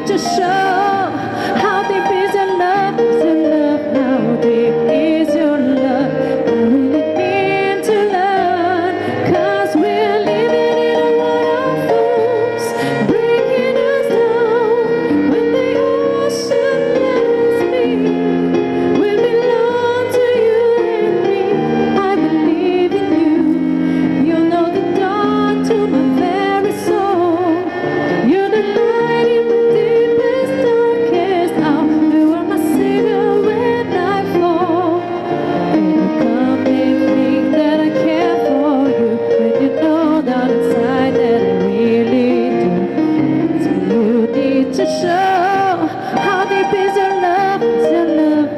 to show how deep is your love, how deep is your love. I really mean to learn, 'cause we're living in a world of fools, breaking us down when they all should let us be. We belong to you and me. I believe in you. You know the dawn to my very soul. You're the light in the deepest, darkest hour. You are my savior when I fall. And you come and think that I care for you, when you know down inside that I really do. So you need to show how deep is your love,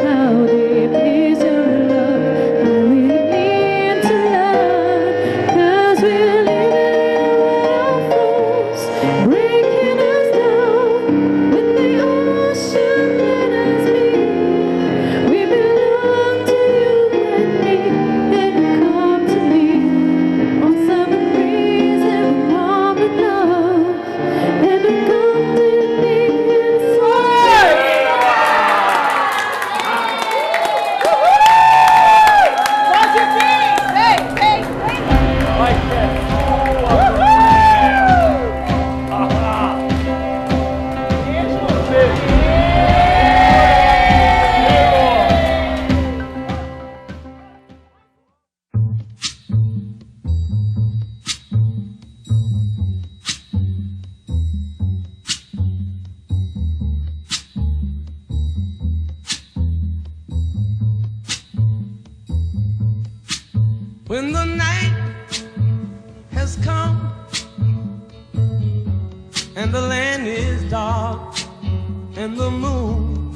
how deep is your love. I really need to learn, 'cause we're living in a world of fools, breaking us down when they all should let us be. We belong to you and me, and you come to me on summer breeze and warm with love, and we come to me and say, When the night has come and the land is dark and the moon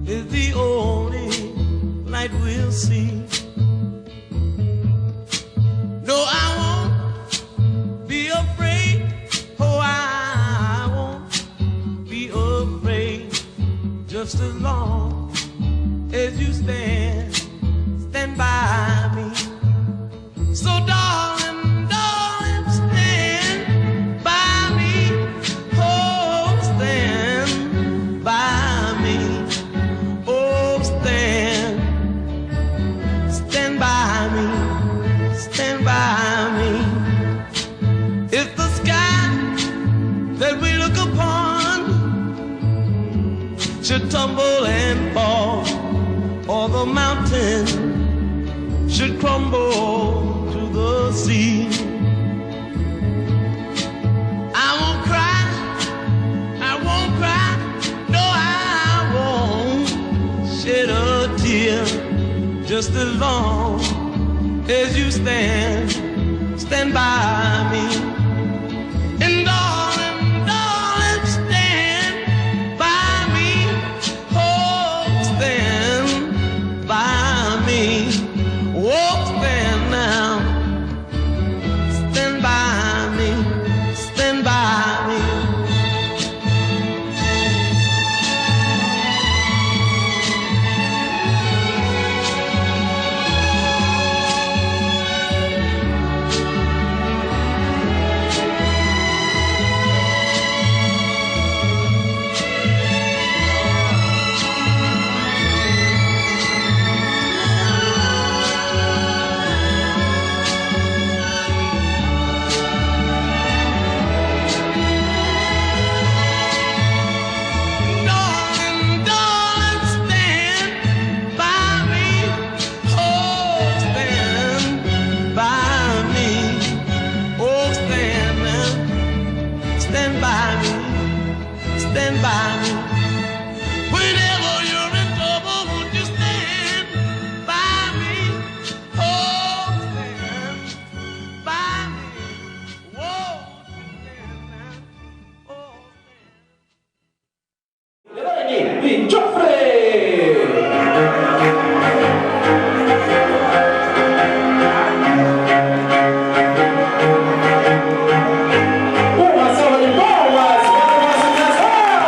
is the only light we'll see. No, I won't be afraid. Oh, I won't be afraid, just as long as you stand by me. So darling, darling, stand by me. Oh, stand by me. Oh, stand by me. Stand by me. If the sky that we look upon should tumble and fall, or the mountain should crumble to the sea, I won't cry, no, I won't shed a tear, just as long as you stand by me. And darling, darling, stand by me. Oh, stand by me. Oh, stand now. Stand by me. Stand by me. Stand by me. Whenever you're in trouble, won't you stand by me? Oh, stand by me. Whoa, stand now. Oh, stand. Le mani di Geoffrey! Uma salva de palmas para o nosso casal!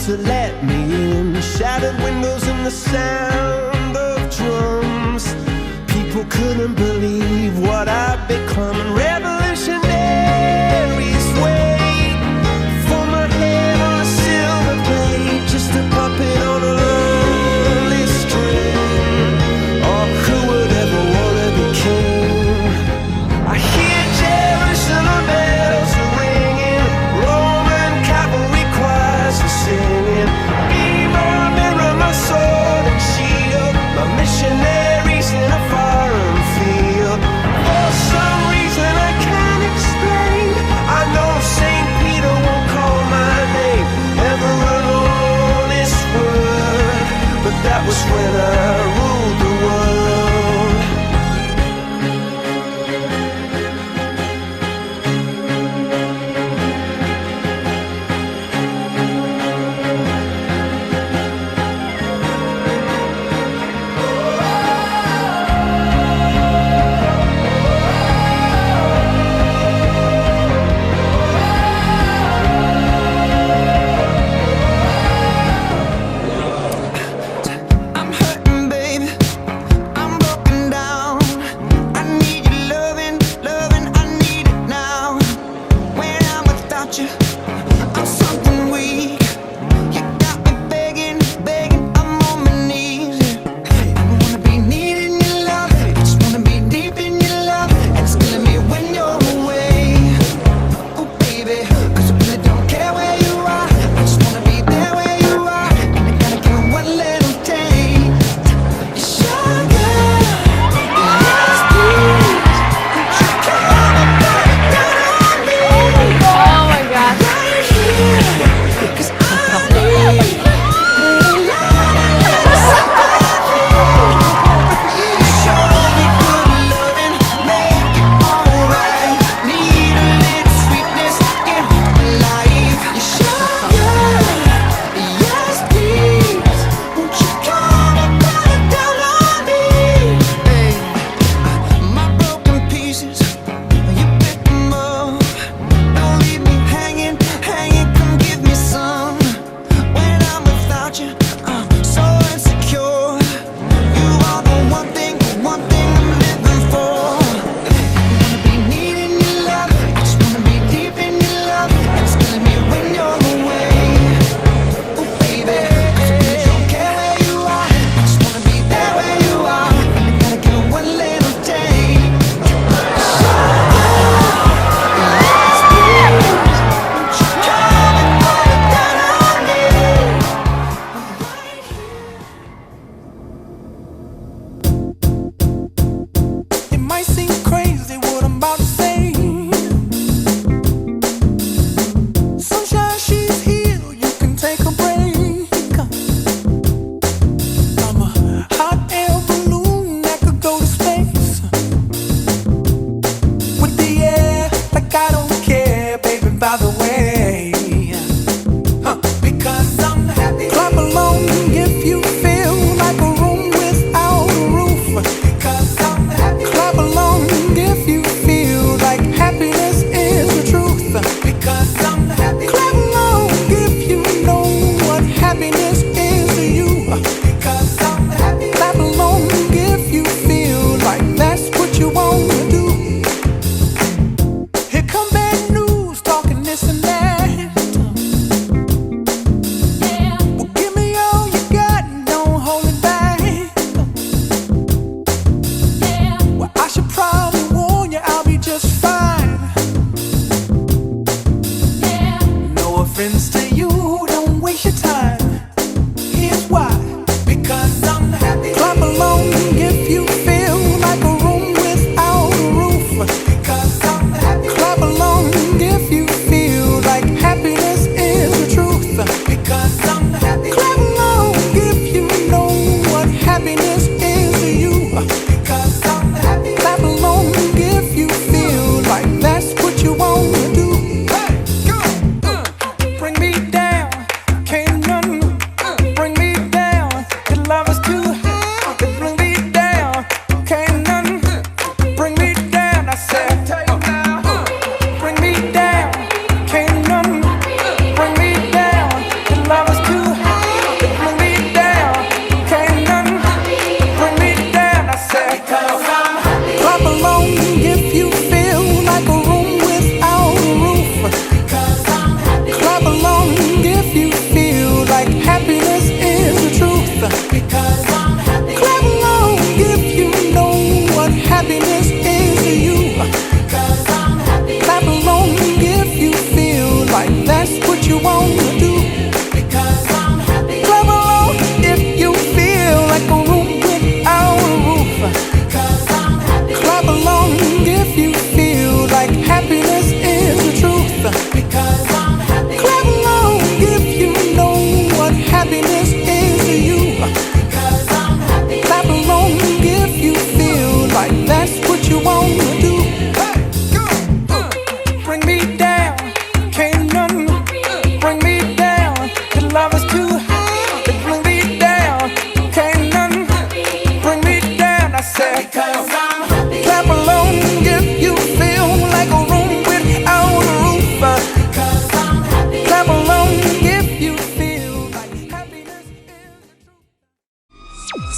that let me in, shattered windows and the sound of drums. People couldn't believe what I'd become. And revolutionaries wait for my head on a silver plate, just a puppet on a lonely string. Oh, who would ever wanna be king? I hear Jerusalem bells are ringing, Roman cavalry choirs are singing. Be my mirror, my sword and shield, my missionaries in a foreign field. For some reason I can't explain, I know St. Peter won't call my name ever alone this word, but that was when I ruled the world. I'm hurting, baby,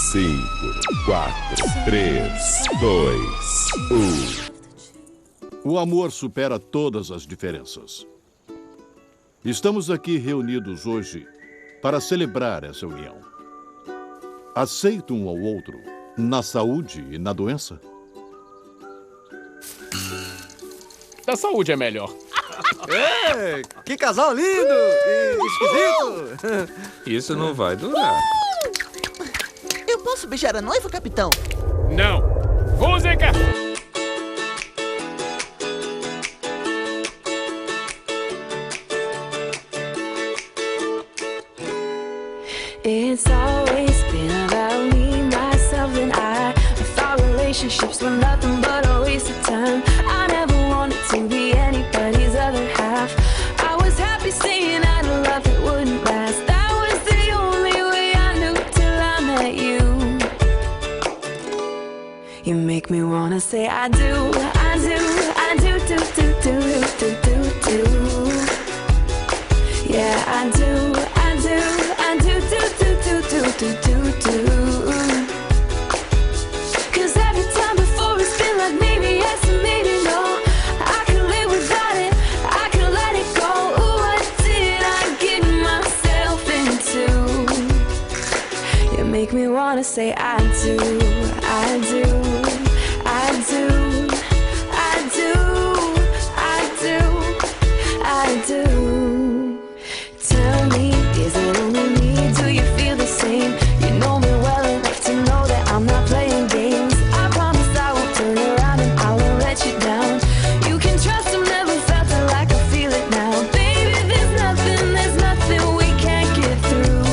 5, 4, 3, 2, 1. O amor supera todas as diferenças. Estamos aqui reunidos hoje para celebrar essa união. Aceita um ao outro na saúde e na doença? Da saúde é melhor. Ei, que casal lindo e esquisito. Isso não vai durar. Eu posso beijar a noiva, capitão? Não. Música! It's always been about me, myself, and I thought relationships were nothing but a waste of time. I never wanted to be anybody's other half. I was happy staying out of love that wouldn't last. That was the only way I knew till I met you. You make me wanna say I do, I do, I do, do, do, do, do, do, do. Yeah, I do, I do, I do, do, do, do, do, do, do. 'Cause every time before it's been like maybe yes and maybe no. I can live without it, I can let it go. Ooh, what did I get myself into? You make me wanna say I do, I do, I do, I do, I do, I do. Tell me, is it only me? Do you feel the same? You know me well enough to know that I'm not playing games. I promise I won't turn around and I won't let you down. You can trust I've never felt it like I feel it now. Baby, there's nothing we can't get through.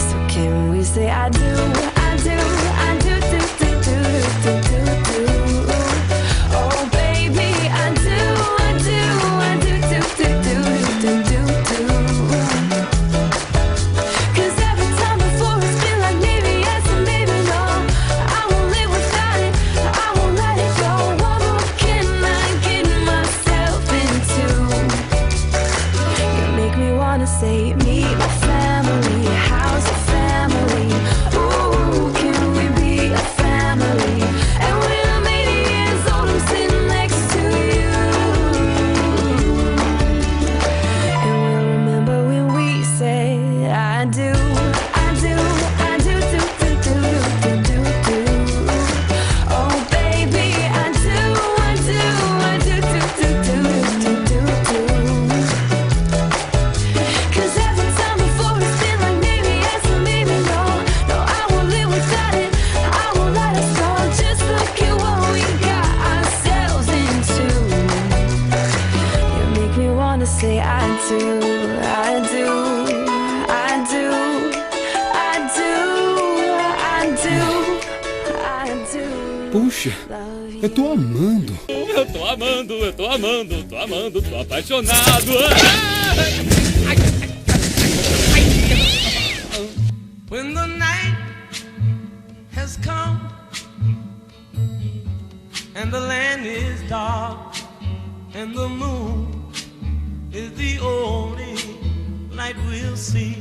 So can we say I do, I do, I do, do, do, do, do, do, do. Oh baby, I do, I do, I do, do, do, do, do, do, do. 'Cause every time before it's been like maybe yes and maybe no. I won't live without it, I won't let it go. What more can I get myself into? You make me wanna say meet my family, how's your family? Ooh, can we be a family? And when I'm 80 years old, I'm sitting next to you. And we'll remember when we say I do, I do, I do, do, do, do, do, do, do. Oh baby, I do, I do, I do, do, do, do, do, do, do. 'Cause every time before it's been like maybe yes and maybe no. No, I won't live without it, I won't let us go. Just look at what we got ourselves into. You make me wanna say I do, I do, I do, I do, I do, I do. Puxa, eu tô amando. Eu tô amando, eu tô amando, tô amando, tô apaixonado. When the night has come and the land is dark and the moon is the only light we'll see.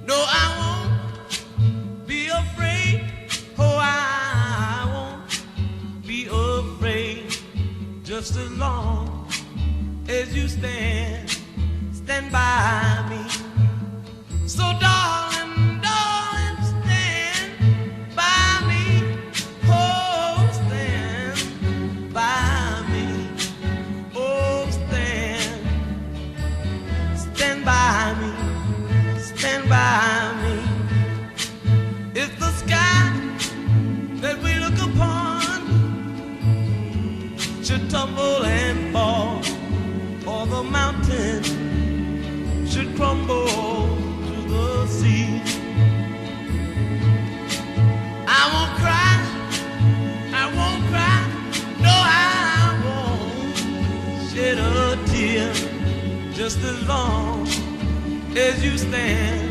No, I won't be afraid. Oh, I won't be afraid. Just as long as you stand by me. So darling, darling, stand by me. Oh, stand by me. Oh, stand by me. Stand by me. It's the sky that we look upon should tumble and fall, or the mountain should crumble to the sea. I won't cry, I won't cry, no, I won't shed a tear, just as long as you stand